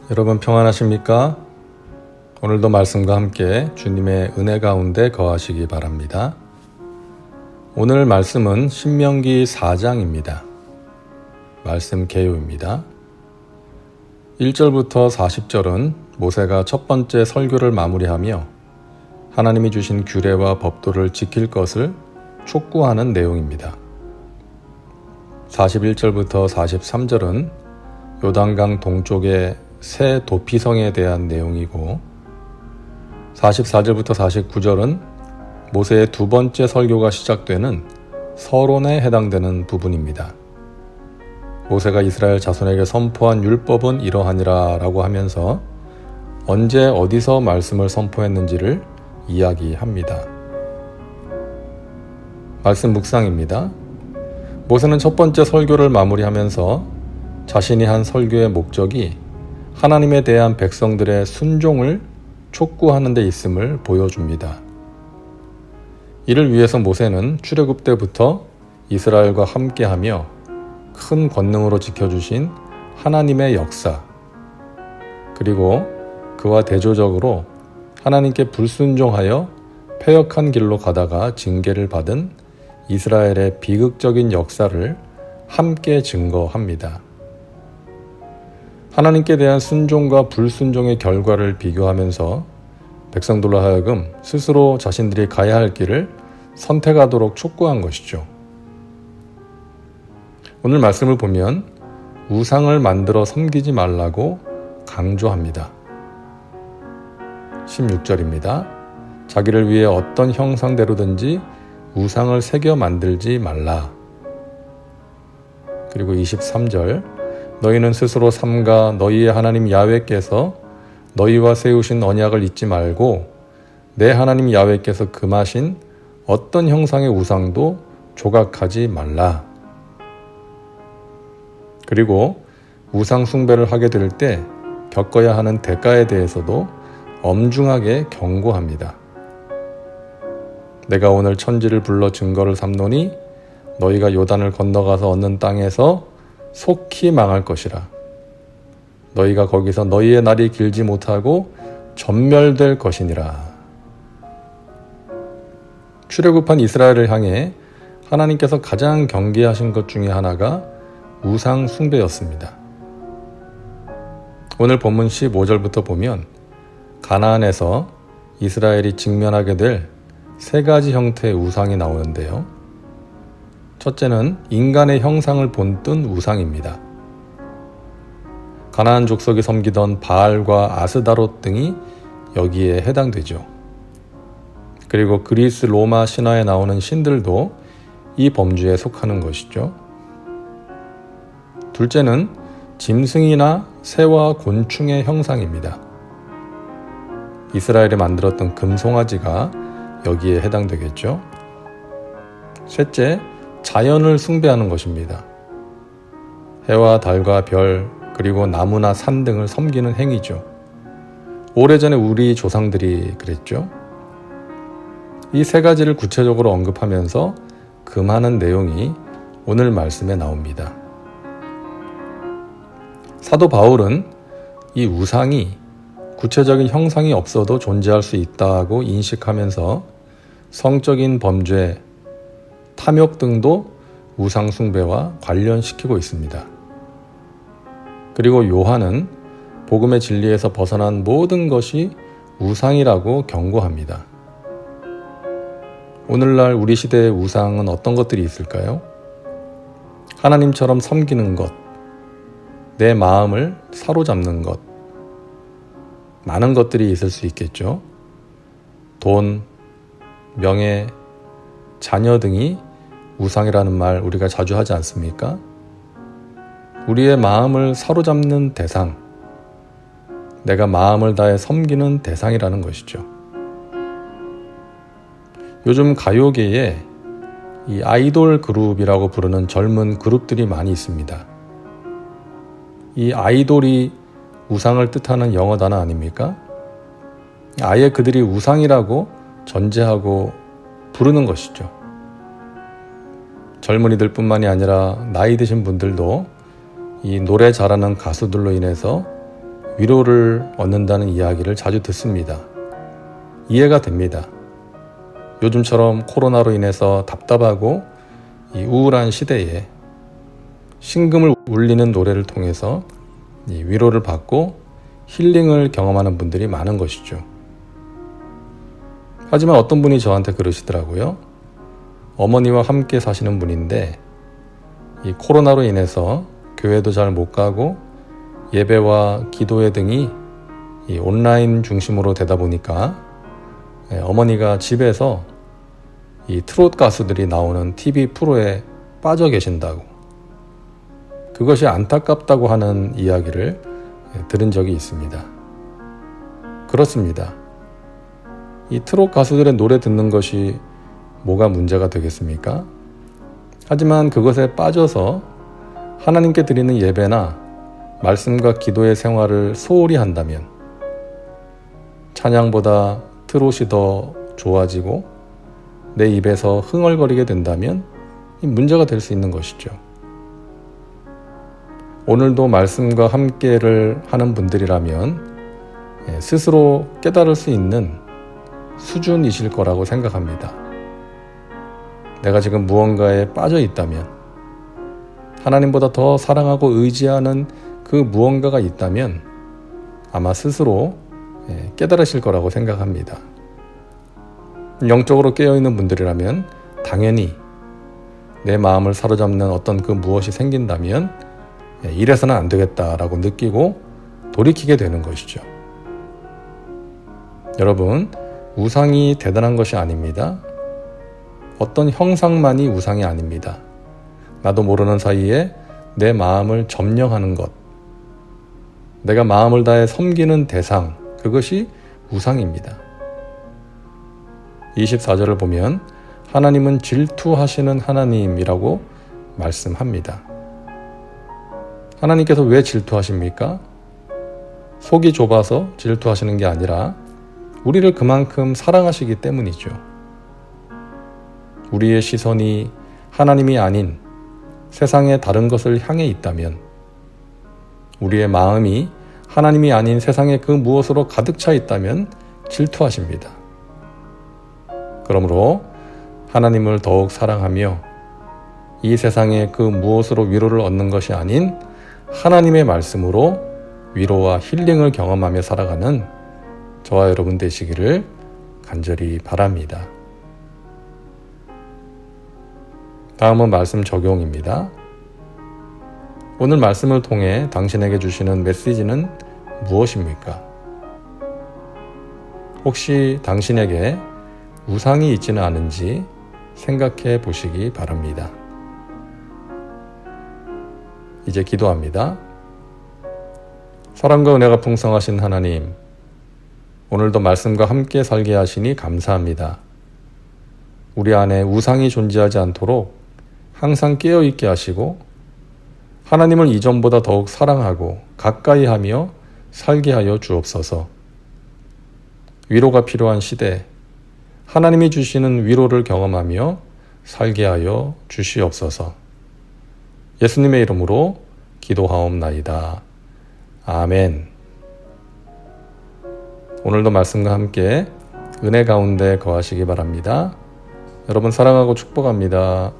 여러분 평안하십니까? 오늘도 말씀과 함께 주님의 은혜 가운데 거하시기 바랍니다. 오늘 말씀은 신명기 4장입니다. 말씀 개요입니다. 1절부터 40절은 모세가 첫 번째 설교를 마무리하며 하나님이 주신 규례와 법도를 지킬 것을 촉구하는 내용입니다. 41절부터 43절은 요단강 동쪽의 새 도피성에 대한 내용이고 44절부터 49절은 모세의 두 번째 설교가 시작되는 서론에 해당되는 부분입니다. 모세가 이스라엘 자손에게 선포한 율법은 이러하니라 라고 하면서 언제 어디서 말씀을 선포했는지를 이야기합니다. 말씀 묵상입니다. 모세는 첫 번째 설교를 마무리하면서 자신이 한 설교의 목적이 하나님에 대한 백성들의 순종을 촉구하는 데 있음을 보여줍니다. 이를 위해서 모세는 출애굽 때부터 이스라엘과 함께하며 큰 권능으로 지켜주신 하나님의 역사, 그리고 그와 대조적으로 하나님께 불순종하여 패역한 길로 가다가 징계를 받은 이스라엘의 비극적인 역사를 함께 증거합니다. 하나님께 대한 순종과 불순종의 결과를 비교하면서 백성들로 하여금 스스로 자신들이 가야 할 길을 선택하도록 촉구한 것이죠. 오늘 말씀을 보면 우상을 만들어 섬기지 말라고 강조합니다. 16절입니다. 자기를 위해 어떤 형상대로든지 우상을 새겨 만들지 말라. 그리고 23절 너희는 스스로 삼가 너희의 하나님 야훼께서 너희와 세우신 언약을 잊지 말고 내 하나님 야훼께서 금하신 어떤 형상의 우상도 조각하지 말라. 그리고 우상 숭배를 하게 될 때 겪어야 하는 대가에 대해서도 엄중하게 경고합니다. 내가 오늘 천지를 불러 증거를 삼노니 너희가 요단을 건너가서 얻는 땅에서 속히 망할 것이라. 너희가 거기서 너희의 날이 길지 못하고 전멸될 것이니라. 출애굽한 이스라엘을 향해 하나님께서 가장 경계하신 것 중에 하나가 우상 숭배였습니다. 오늘 본문 15절부터 보면 가나안에서 이스라엘이 직면하게 될 세 가지 형태의 우상이 나오는데요. 첫째는 인간의 형상을 본뜬 우상입니다. 가나안 족속이 섬기던 바알과 아스다롯 등이 여기에 해당되죠. 그리고 그리스 로마 신화에 나오는 신들도 이 범주에 속하는 것이죠. 둘째는 짐승이나 새와 곤충의 형상입니다. 이스라엘이 만들었던 금송아지가 여기에 해당되겠죠. 셋째, 자연을 숭배하는 것입니다. 해와 달과 별, 그리고 나무나 산 등을 섬기는 행위죠. 오래전에 우리 조상들이 그랬죠. 이 세 가지를 구체적으로 언급하면서 금하는 내용이 오늘 말씀에 나옵니다. 사도 바울은 이 우상이 구체적인 형상이 없어도 존재할 수 있다고 인식하면서 성적인 범죄, 탐욕 등도 우상 숭배와 관련시키고 있습니다. 그리고 요한은 복음의 진리에서 벗어난 모든 것이 우상이라고 경고합니다. 오늘날 우리 시대의 우상은 어떤 것들이 있을까요? 하나님처럼 섬기는 것, 내 마음을 사로잡는 것, 많은 것들이 있을 수 있겠죠. 돈, 명예, 자녀 등이 우상이라는 말 우리가 자주 하지 않습니까? 우리의 마음을 사로잡는 대상, 내가 마음을 다해 섬기는 대상이라는 것이죠. 요즘 가요계에 이 아이돌 그룹이라고 부르는 젊은 그룹들이 많이 있습니다. 이 아이돌이 우상을 뜻하는 영어 단어 아닙니까? 아예 그들이 우상이라고 전제하고 부르는 것이죠. 젊은이들 뿐만이 아니라 나이 드신 분들도 이 노래 잘하는 가수들로 인해서 위로를 얻는다는 이야기를 자주 듣습니다. 이해가 됩니다. 요즘처럼 코로나로 인해서 답답하고 이 우울한 시대에 신금을 울리는 노래를 통해서 이 위로를 받고 힐링을 경험하는 분들이 많은 것이죠. 하지만 어떤 분이 저한테 그러시더라고요. 어머니와 함께 사시는 분인데 이 코로나로 인해서 교회도 잘 못 가고 예배와 기도회 등이 이 온라인 중심으로 되다 보니까 어머니가 집에서 이 트롯 가수들이 나오는 TV 프로에 빠져 계신다고, 그것이 안타깝다고 하는 이야기를 들은 적이 있습니다. 그렇습니다. 이 트롯 가수들의 노래 듣는 것이 뭐가 문제가 되겠습니까? 하지만 그것에 빠져서 하나님께 드리는 예배나 말씀과 기도의 생활을 소홀히 한다면, 찬양보다 트롯이 더 좋아지고 내 입에서 흥얼거리게 된다면 이 문제가 될 수 있는 것이죠. 오늘도 말씀과 함께를 하는 분들이라면 스스로 깨달을 수 있는 수준이실 거라고 생각합니다. 내가 지금 무언가에 빠져 있다면, 하나님보다 더 사랑하고 의지하는 그 무언가가 있다면 아마 스스로 깨달으실 거라고 생각합니다. 영적으로 깨어있는 분들이라면 당연히 내 마음을 사로잡는 어떤 그 무엇이 생긴다면 이래서는 안 되겠다라고 느끼고 돌이키게 되는 것이죠. 여러분, 우상이 대단한 것이 아닙니다. 어떤 형상만이 우상이 아닙니다. 나도 모르는 사이에 내 마음을 점령하는 것, 내가 마음을 다해 섬기는 대상, 그것이 우상입니다. 24절을 보면 하나님은 질투하시는 하나님이라고 말씀합니다. 하나님께서 왜 질투하십니까? 속이 좁아서 질투하시는 게 아니라 우리를 그만큼 사랑하시기 때문이죠. 우리의 시선이 하나님이 아닌 세상의 다른 것을 향해 있다면, 우리의 마음이 하나님이 아닌 세상의 그 무엇으로 가득 차 있다면 질투하십니다. 그러므로 하나님을 더욱 사랑하며 이 세상의 그 무엇으로 위로를 얻는 것이 아닌 하나님의 말씀으로 위로와 힐링을 경험하며 살아가는 저와 여러분 되시기를 간절히 바랍니다. 다음은 말씀 적용입니다. 오늘 말씀을 통해 당신에게 주시는 메시지는 무엇입니까? 혹시 당신에게 우상이 있지는 않은지 생각해 보시기 바랍니다. 이제 기도합니다. 사랑과 은혜가 풍성하신 하나님, 오늘도 말씀과 함께 살게 하시니 감사합니다. 우리 안에 우상이 존재하지 않도록 항상 깨어있게 하시고 하나님을 이전보다 더욱 사랑하고 가까이 하며 살게 하여 주옵소서. 위로가 필요한 시대, 하나님이 주시는 위로를 경험하며 살게 하여 주시옵소서. 예수님의 이름으로 기도하옵나이다. 아멘. 오늘도 말씀과 함께 은혜 가운데 거하시기 바랍니다. 여러분 사랑하고 축복합니다.